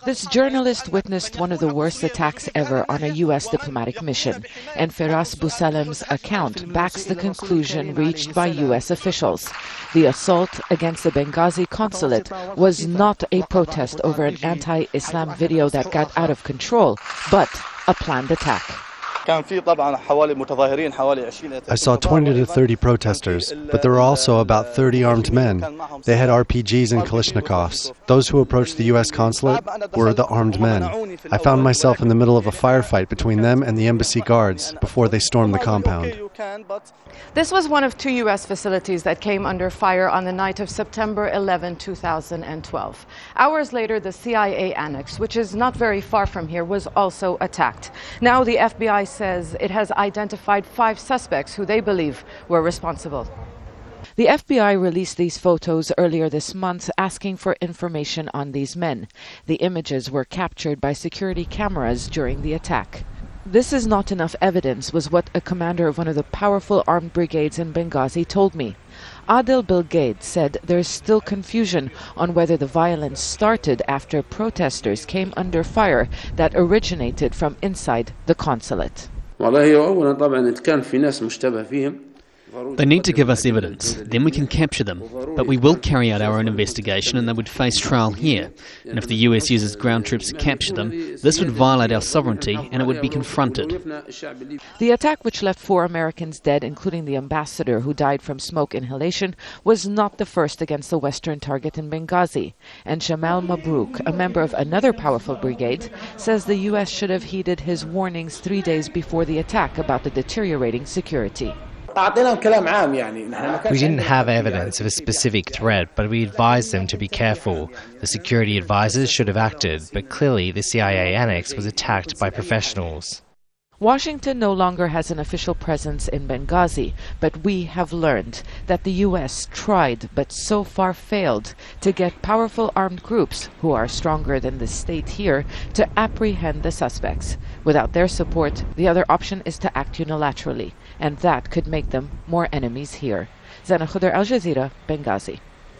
This journalist witnessed one of the worst attacks ever on a U.S. diplomatic mission, and Firas Bousalem's account backs the conclusion reached by U.S. officials. The assault against the Benghazi consulate was not a protest over an anti-Islam video that got out of control, but a planned attack. I saw 20 to 30 protesters, but there were also about 30 armed men. They had RPGs and Kalashnikovs. Those who approached the U.S. consulate were the armed men. I found myself in the middle of a firefight between them and the embassy guards before they stormed the compound. This was one of 2 U.S. facilities that came under fire on the night of September 11, 2012. Hours later, the CIA annex, which is not very far from here, was also attacked. Now the FBI says it has identified 5 suspects who they believe were responsible. The FBI released these photos earlier this month, asking for information on these men. The images were captured by security cameras during the attack. This is not enough evidence, was what a commander of one of the powerful armed brigades in Benghazi told me. Adel Bilgaid said there is still confusion on whether the violence started after protesters came under fire that originated from inside the consulate. They need to give us evidence, then we can capture them. But we will carry out our own investigation and they would face trial here. And if the US uses ground troops to capture them, this would violate our sovereignty and it would be confronted. The attack, which left 4 Americans dead, including the ambassador who died from smoke inhalation, was not the first against the Western target in Benghazi. And Jamal Mabrouk, a member of another powerful brigade, says the US should have heeded his warnings 3 days before the attack about the deteriorating security. We didn't have evidence of a specific threat, but we advised them to be careful. The security advisors should have acted, but clearly the CIA annex was attacked by professionals. Washington no longer has an official presence in Benghazi, but we have learned that the U.S. tried but so far failed to get powerful armed groups, who are stronger than the state here, to apprehend the suspects. Without their support, the other option is to act unilaterally, and that could make them more enemies here. Zeina, Khodr, Al Jazeera, Benghazi.